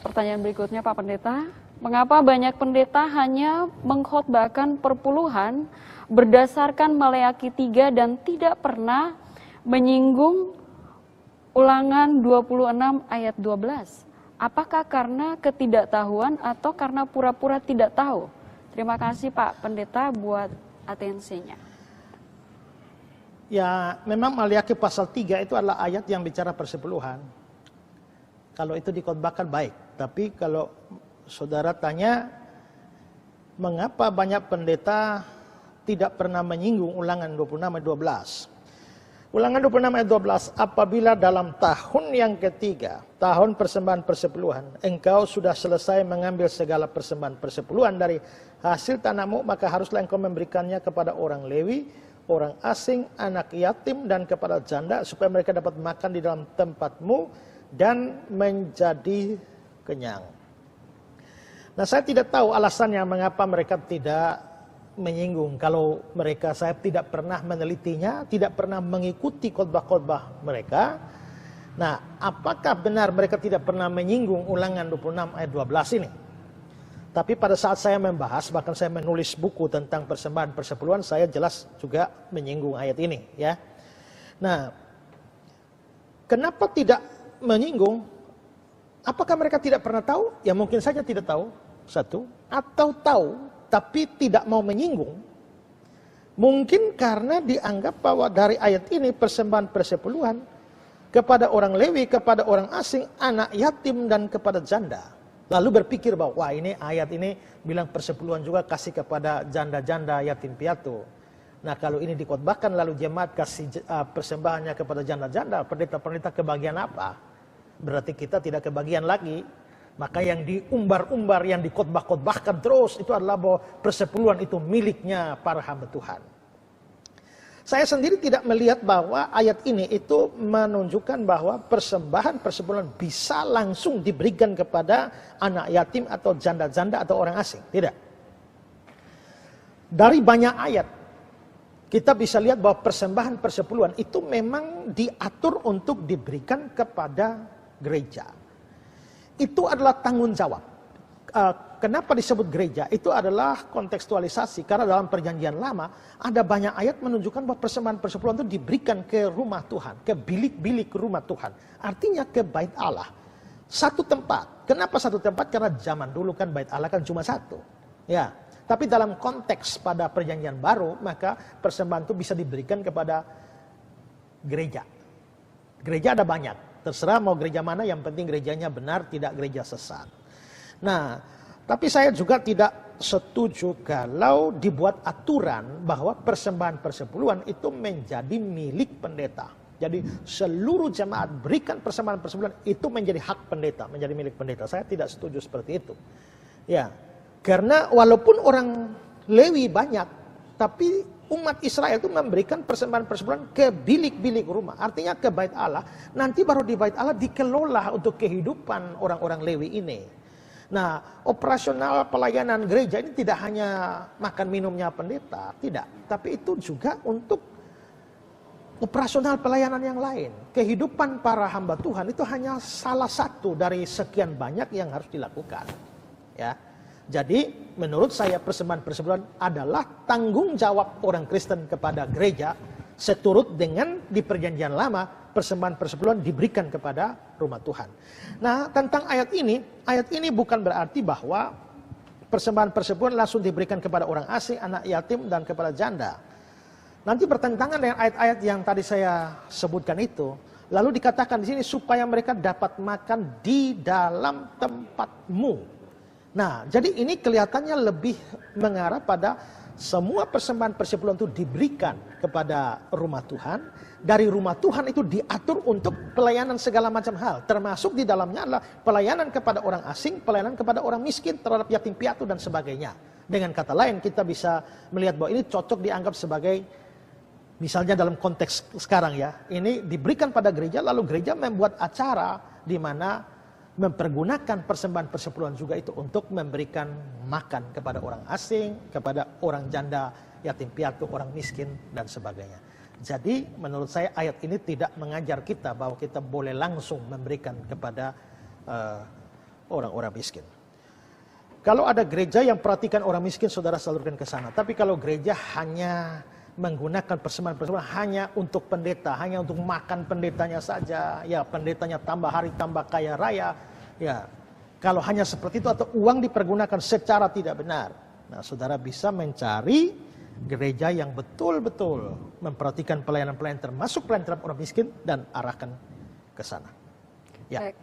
Pertanyaan berikutnya Pak Pendeta, mengapa banyak pendeta hanya mengkhotbahkan perpuluhan berdasarkan Maleakhi 3 dan tidak pernah menyinggung Ulangan 26 ayat 12? Apakah karena ketidaktahuan atau karena pura-pura tidak tahu? Terima kasih Pak Pendeta buat atensinya. Ya, memang Maleakhi pasal 3 itu adalah ayat yang bicara persepuluhan. Kalau itu dikhotbahkan baik. Tapi kalau saudara tanya, mengapa banyak pendeta tidak pernah menyinggung Ulangan 26 ayat 12? Ulangan 26 ayat 12, apabila dalam tahun yang ketiga, tahun persembahan persepuluhan, engkau sudah selesai mengambil segala persembahan persepuluhan dari hasil tanahmu, maka haruslah engkau memberikannya kepada orang Lewi, orang asing, anak yatim, dan kepada janda, supaya mereka dapat makan di dalam tempatmu dan menjadi kenyang. Nah, saya tidak tahu alasannya mengapa mereka tidak menyinggung. Kalau mereka, saya tidak pernah menelitinya, tidak pernah mengikuti khotbah-khotbah mereka. Nah, apakah benar mereka tidak pernah menyinggung Ulangan 26 ayat 12 ini? Tapi pada saat saya membahas, bahkan saya menulis buku tentang persembahan persepuluhan, saya jelas juga menyinggung ayat ini, ya. Nah, kenapa tidak menyinggung? Apakah mereka tidak pernah tahu? Ya mungkin saja tidak tahu, satu. Atau tahu, tapi tidak mau menyinggung. Mungkin karena dianggap bahwa dari ayat ini persembahan persepuluhan kepada orang Lewi, kepada orang asing, anak yatim, dan kepada janda. Lalu berpikir bahwa wah, ini ayat ini bilang persepuluhan juga kasih kepada janda-janda, yatim piatu. Nah, kalau ini dikhotbahkan lalu jemaat kasih persembahannya kepada janda-janda, pendeta-pendeta kebagian apa? Berarti kita tidak kebagian lagi. Maka yang diumbar-umbar, yang dikhotbah-khotbahkan terus itu adalah bahwa persepuluhan itu miliknya para hamba Tuhan. Saya sendiri tidak melihat bahwa ayat ini itu menunjukkan bahwa persembahan persepuluhan bisa langsung diberikan kepada anak yatim atau janda-janda atau orang asing. Tidak. Dari banyak ayat kita bisa lihat bahwa persembahan persepuluhan itu memang diatur untuk diberikan kepada gereja. Itu adalah tanggung jawab. Kenapa disebut gereja? Itu adalah kontekstualisasi. Karena dalam perjanjian lama ada banyak ayat menunjukkan bahwa persembahan persepuluhan itu diberikan ke rumah Tuhan, ke bilik-bilik rumah Tuhan. Artinya ke bait Allah. Satu tempat. Kenapa satu tempat? Karena zaman dulu kan bait Allah kan cuma satu. Ya. Tapi dalam konteks pada perjanjian baru, maka persembahan itu bisa diberikan kepada gereja. Gereja ada banyak. Terserah mau gereja mana, yang penting gerejanya benar, tidak gereja sesat. Nah, tapi saya juga tidak setuju kalau dibuat aturan bahwa persembahan persepuluhan itu menjadi milik pendeta. Jadi seluruh jemaat berikan persembahan persepuluhan itu menjadi hak pendeta, menjadi milik pendeta. Saya tidak setuju seperti itu. Ya, karena walaupun orang Lewi banyak, tapi umat Israel itu memberikan persembahan persepuluhan ke bilik-bilik rumah. Artinya ke bait Allah. Nanti baru di bait Allah dikelola untuk kehidupan orang-orang Lewi ini. Nah, operasional pelayanan gereja ini tidak hanya makan minumnya pendeta. Tidak. Tapi itu juga untuk operasional pelayanan yang lain. Kehidupan para hamba Tuhan itu hanya salah satu dari sekian banyak yang harus dilakukan. Ya. Jadi menurut saya persembahan persepuluhan adalah tanggung jawab orang Kristen kepada gereja, seturut dengan di perjanjian lama persembahan persepuluhan diberikan kepada rumah Tuhan. Nah, tentang ayat ini bukan berarti bahwa persembahan persepuluhan langsung diberikan kepada orang asing, anak yatim, dan kepada janda. Nanti bertentangan dengan ayat-ayat yang tadi saya sebutkan itu. Lalu dikatakan di sini supaya mereka dapat makan di dalam tempatmu. Nah, jadi ini kelihatannya lebih mengarah pada semua persembahan persepuluhan itu diberikan kepada rumah Tuhan. Dari rumah Tuhan itu diatur untuk pelayanan segala macam hal. Termasuk di dalamnya adalah pelayanan kepada orang asing, pelayanan kepada orang miskin, terhadap yatim piatu dan sebagainya. Dengan kata lain kita bisa melihat bahwa ini cocok dianggap sebagai, misalnya dalam konteks sekarang ya, ini diberikan pada gereja lalu gereja membuat acara di mana mempergunakan persembahan persepuluhan juga itu untuk memberikan makan kepada orang asing, kepada orang janda, yatim piatu, orang miskin, dan sebagainya. Jadi menurut saya ayat ini tidak mengajar kita bahwa kita boleh langsung memberikan kepada orang-orang miskin. Kalau ada gereja yang perhatikan orang miskin, saudara salurkan ke sana. Tapi kalau gereja hanya menggunakan persembahan-persembahan hanya untuk pendeta, hanya untuk makan pendetanya saja, ya pendetanya tambah hari tambah kaya raya, ya kalau hanya seperti itu atau uang dipergunakan secara tidak benar, nah saudara bisa mencari gereja yang betul-betul memperhatikan pelayanan-pelayanan termasuk pelayanan terhadap orang miskin dan arahkan ke sana. Ya. Baik.